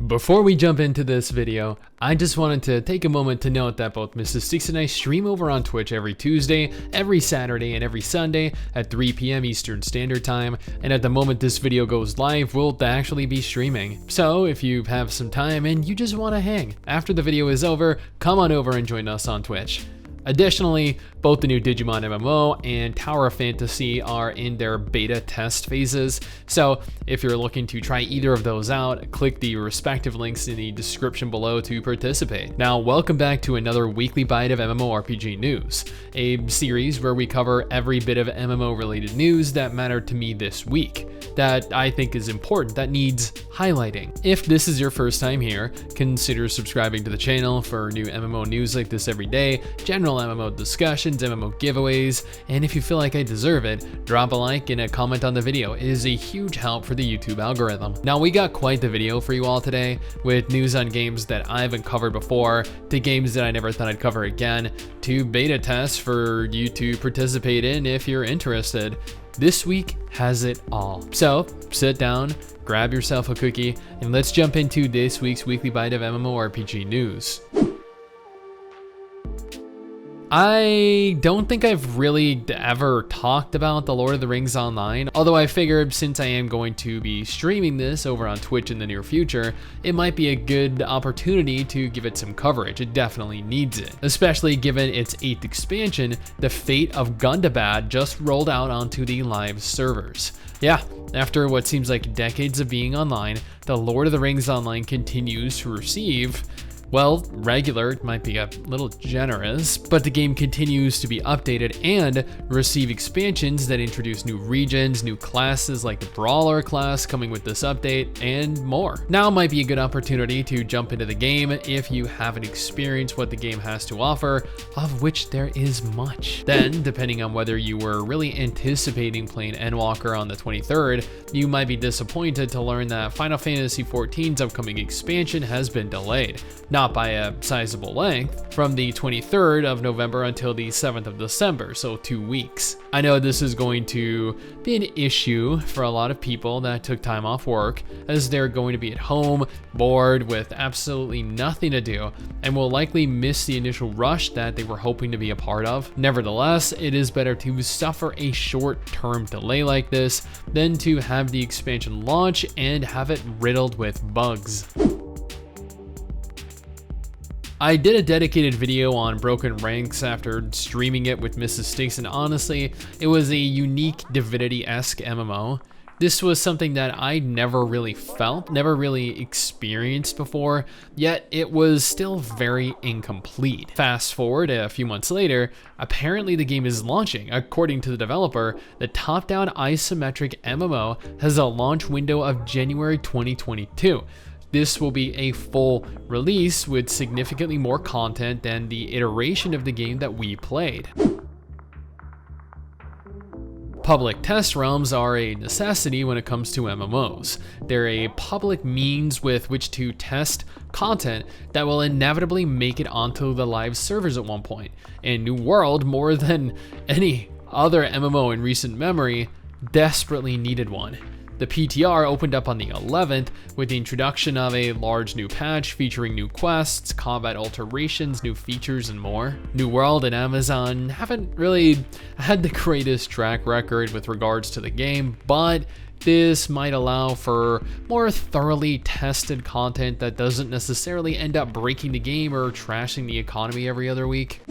Before we jump into this video, I just wanted to take a moment to note that both Mrs. Six and I stream over on Twitch every Tuesday, every Saturday, and every Sunday at 3 p.m. Eastern Standard Time, and at the moment this video goes live, we'll actually be streaming. So if you have some time and you just want to hang, after the video is over, come on over and join us on Twitch. Additionally, both the new Digimon MMO and Tower of Fantasy are in their beta test phases, so if you're looking to try either of those out, click the respective links in the description below to participate. Now, welcome back to another Weekly Byte of MMORPG News, a series where we cover every bit of MMO related news that mattered to me this week, that I think is important, that needs highlighting. If this is your first time here, consider subscribing to the channel for new MMO news like this every day, general MMO discussions, MMO giveaways, and if you feel like I deserve it, drop a like and a comment on the video. It is a huge help for the YouTube algorithm. Now, we got quite the video for you all today, with news on games that I haven't covered before, to games that I never thought I'd cover again, to beta tests for you to participate in if you're interested. This week has it all. So sit down, grab yourself a cookie, and let's jump into this week's Weekly Byte of MMORPG News. I don't think I've really ever talked about the Lord of the Rings Online, although I figured since I am going to be streaming this over on Twitch in the near future, it might be a good opportunity to give it some coverage. It definitely needs it, especially given its 8th expansion, the Fate of Gundabad, just rolled out onto the live servers. Yeah, after what seems like decades of being online, the Lord of the Rings Online continues to receive, well, regular might be a little generous, but the game continues to be updated and receive expansions that introduce new regions, new classes like the Brawler class coming with this update, and more. Now might be a good opportunity to jump into the game if you haven't experienced what the game has to offer, of which there is much. Then, depending on whether you were really anticipating playing Endwalker on the 23rd, you might be disappointed to learn that Final Fantasy XIV's upcoming expansion has been delayed. Not by a sizable length, from the 23rd of November until the 7th of December, so 2 weeks. I know this is going to be an issue for a lot of people that took time off work, as they're going to be at home, bored, with absolutely nothing to do, and will likely miss the initial rush that they were hoping to be a part of. Nevertheless, it is better to suffer a short-term delay like this than to have the expansion launch and have it riddled with bugs. I did a dedicated video on Broken Ranks after streaming it with Mrs. Stinks, and honestly, it was a unique Divinity-esque MMO. This was something that I never really felt, never really experienced before, yet it was still very incomplete. Fast forward a few months later, apparently the game is launching. According to the developer, the top-down isometric MMO has a launch window of January 2022. This will be a full release with significantly more content than the iteration of the game that we played. Public test realms are a necessity when it comes to MMOs. They're a public means with which to test content that will inevitably make it onto the live servers at one point. And New World, more than any other MMO in recent memory, desperately needed one. The PTR opened up on the 11th with the introduction of a large new patch featuring new quests, combat alterations, new features, and more. New World and Amazon haven't really had the greatest track record with regards to the game, but this might allow for more thoroughly tested content that doesn't necessarily end up breaking the game or trashing the economy every other week.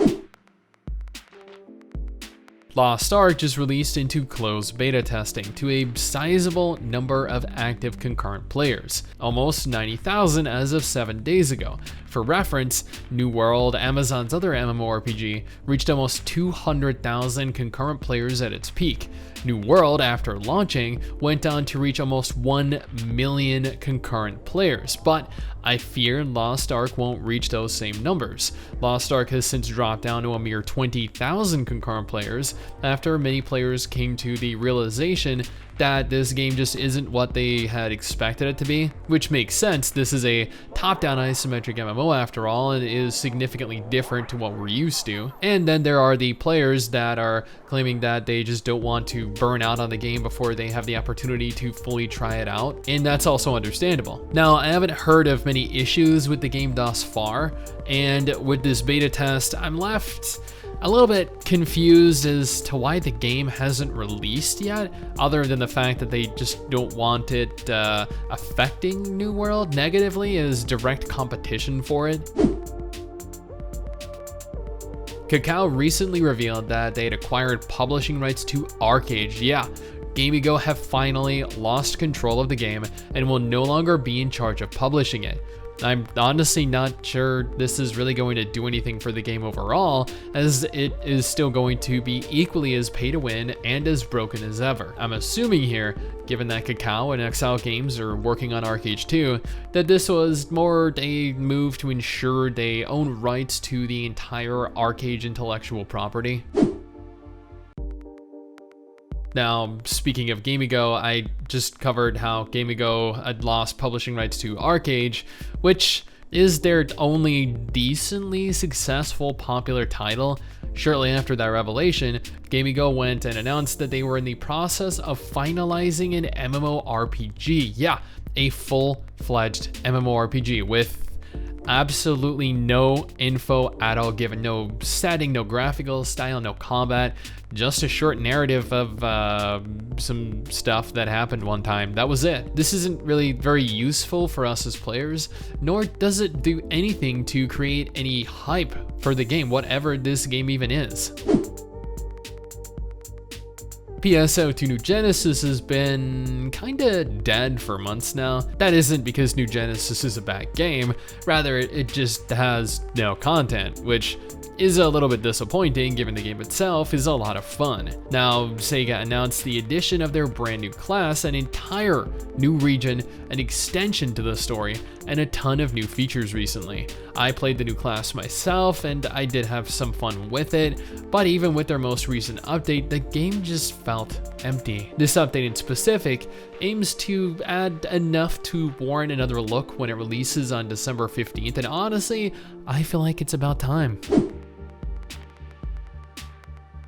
Lost Ark just released into closed beta testing to a sizable number of active concurrent players, almost 90,000 as of 7 days ago. For reference, New World, Amazon's other MMORPG, reached almost 200,000 concurrent players at its peak. New World, after launching, went on to reach almost 1 million concurrent players, but I fear Lost Ark won't reach those same numbers. Lost Ark has since dropped down to a mere 20,000 concurrent players after many players came to the realization that this game just isn't what they had expected it to be, which makes sense. This is a top-down isometric MMO after all, and is significantly different to what we're used to. And then there are the players that are claiming that they just don't want to burn out on the game before they have the opportunity to fully try it out, and that's also understandable. Now, I haven't heard of many issues with the game thus far, and with this beta test, I'm left a little bit confused as to why the game hasn't released yet, other than the fact that they just don't want it affecting New World negatively as direct competition for it. Kakao recently revealed that they had acquired publishing rights to ArcheAge. Yeah, Gamigo have finally lost control of the game and will no longer be in charge of publishing it. I'm honestly not sure this is really going to do anything for the game overall, as it is still going to be equally as pay to win and as broken as ever. I'm assuming here, given that Kakao and Exile Games are working on ArcheAge 2, that this was more a move to ensure they own rights to the entire ArcheAge intellectual property. Now, speaking of Gamigo, I just covered how Gamigo had lost publishing rights to ArcheAge, which is their only decently successful popular title. Shortly after that revelation, Gamigo went and announced that they were in the process of finalizing an MMORPG. Yeah, a full-fledged MMORPG with absolutely no info at all given. No setting, no graphical style, no combat, just a short narrative of some stuff that happened one time. That was it. This isn't really very useful for us as players, nor does it do anything to create any hype for the game, whatever this game even is. PSO2 New Genesis has been kinda dead for months now. That isn't because New Genesis is a bad game, rather it just has no content, which is a little bit disappointing given the game itself is a lot of fun. Now, Sega announced the addition of their brand new class, an entire new region, an extension to the story, and a ton of new features recently. I played the new class myself, and I did have some fun with it, but even with their most recent update, the game just felt empty. This update in specific aims to add enough to warrant another look when it releases on December 15th, and honestly, I feel like it's about time.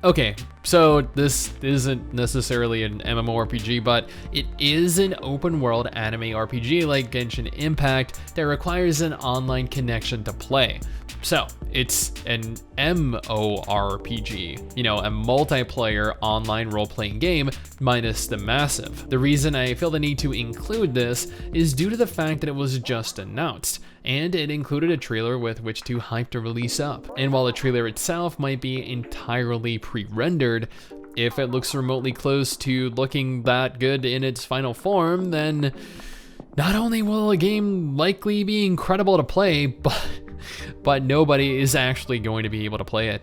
Okay, so this isn't necessarily an MMORPG, but it is an open world anime RPG like Genshin Impact that requires an online connection to play. So it's an MMORPG, you know, a multiplayer online role-playing game minus the massive. The reason I feel the need to include this is due to the fact that it was just announced, and it included a trailer with which to hype the release up. And while the trailer itself might be entirely pre-rendered, if it looks remotely close to looking that good in its final form, then not only will a game likely be incredible to play, but nobody is actually going to be able to play it.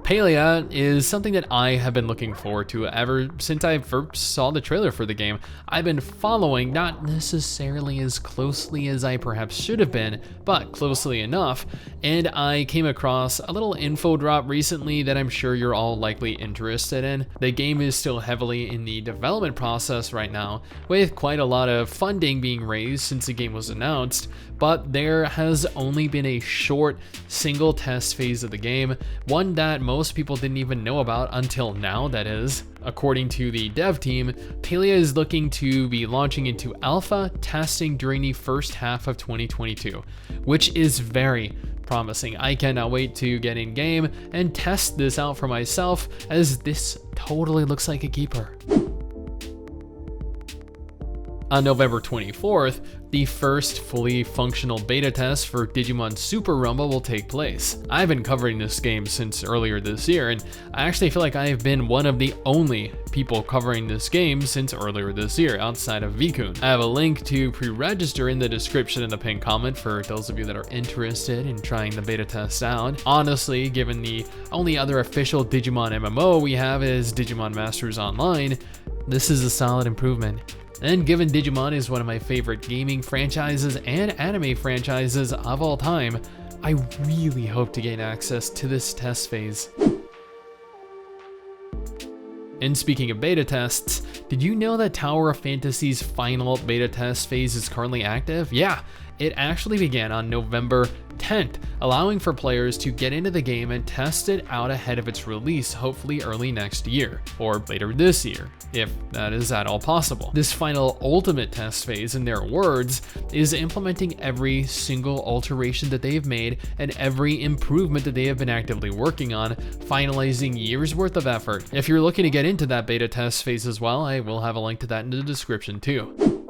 Palia is something that I have been looking forward to ever since I first saw the trailer for the game. I've been following, not necessarily as closely as I perhaps should have been, but closely enough, and I came across a little info drop recently that I'm sure you're all likely interested in. The game is still heavily in the development process right now, with quite a lot of funding being raised since the game was announced, but there has only been a short single test phase of the game, one that most people didn't even know about until now, that is. According to the dev team, Palia is looking to be launching into alpha testing during the first half of 2022, which is very promising. I cannot wait to get in game and test this out for myself, as this totally looks like a keeper. On November 24th, the first fully functional beta test for Digimon Super Rumble will take place. I've been covering this game since earlier this year, and I actually feel like I have been one of the only people covering this game since earlier this year, outside of VKun. I have a link to pre-register in the description in the pinned comment for those of you that are interested in trying the beta test out. Honestly, given the only other official Digimon MMO we have is Digimon Masters Online, this is a solid improvement. And given Digimon is one of my favorite gaming franchises and anime franchises of all time, I really hope to gain access to this test phase. And speaking of beta tests, did you know that Tower of Fantasy's final beta test phase is currently active? Yeah, it actually began on November 10th, allowing for players to get into the game and test it out ahead of its release, hopefully early next year, or later this year, if that is at all possible. This final ultimate test phase, in their words, is implementing every single alteration that they've made and every improvement that they have been actively working on, finalizing years worth of effort. If you're looking to get into that beta test phase as well, I will have a link to that in the description too.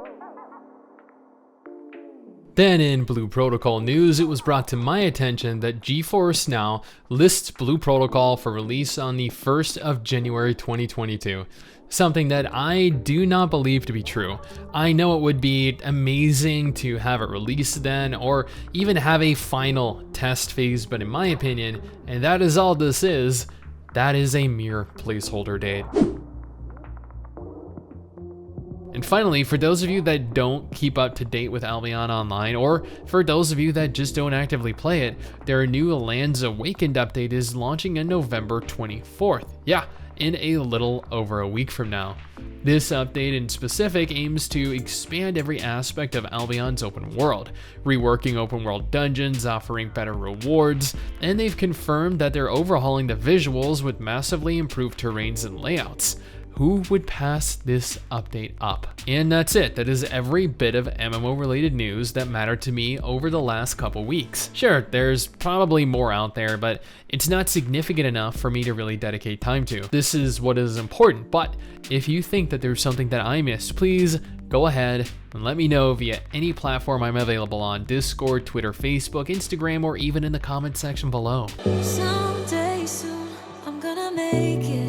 Then in Blue Protocol news, it was brought to my attention that GeForce Now lists Blue Protocol for release on the 1st of January 2022. Something that I do not believe to be true. I know it would be amazing to have it released then, or even have a final test phase, but in my opinion, and that is all this is, that is a mere placeholder date. And finally, for those of you that don't keep up to date with Albion Online, or for those of you that just don't actively play it, their new Lands Awakened update is launching on November 24th. Yeah, in a little over a week from now. This update in specific aims to expand every aspect of Albion's open world, reworking open world dungeons, offering better rewards, and they've confirmed that they're overhauling the visuals with massively improved terrains and layouts. Who would pass this update up? And that's it. That is every bit of MMO related news that mattered to me over the last couple weeks. Sure, there's probably more out there, but it's not significant enough for me to really dedicate time to. This is what is important, but if you think that there's something that I missed, please go ahead and let me know via any platform I'm available on: Discord, Twitter, Facebook, Instagram, or even in the comment section below. Someday soon, I'm gonna make it.